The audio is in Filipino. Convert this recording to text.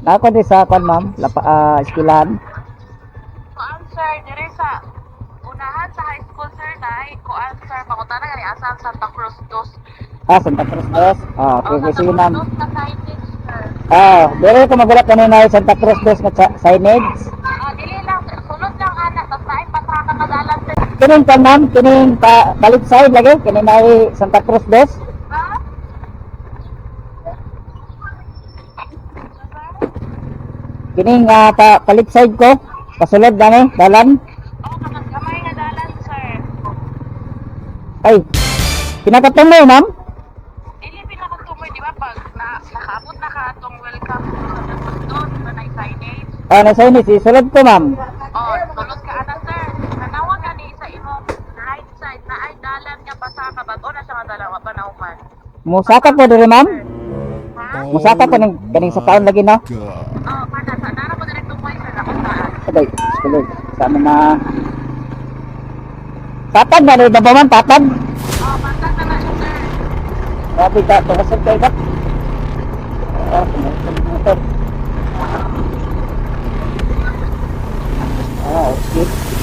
Nako di sa kwan ma'am, eskwelahan. Kuan sir, dire sa unahan sa high school sir dai, kuan sir, pangutana gani asa ang Santa Cruz dos. Santa Cruz dos. Okay, sige Santa ma'am. Cruz dos na signage sir. Dire ko magulat kanina Santa Cruz dos nga signage. Dili lang sir, sulod lang ana tas naay patraka kadalan sir. Kining kan ma'am, kining balik side lagi, kining ay Santa Cruz dos. Ha? Kining palit side ko, pasulod dani, dalan. Kamay nga dalan sir. Ay, pinakatong mo ma'am? Dili pinakatumoy di ba pag nakaabot na ka atong welcome to Santa Cruz dos na nay signage. Na signage, isulod ko ma'am. Sulod ka ana sir. Nanawag gani sa imong right side na ay dalan nga pasaka bato na siya nga dalan wa panawkan. Musaka ko dire ma'am. Ha? Musaka ko kaning sa taon lagi no. Mana sa nara mo direkto mo sir nakuntaan. Aday, sulod. Sana na. Tatag na rin ba man tatag? Bantag na na siya sir. Grabe ka, tumasag kayo ba? Tumasag motor. Okay.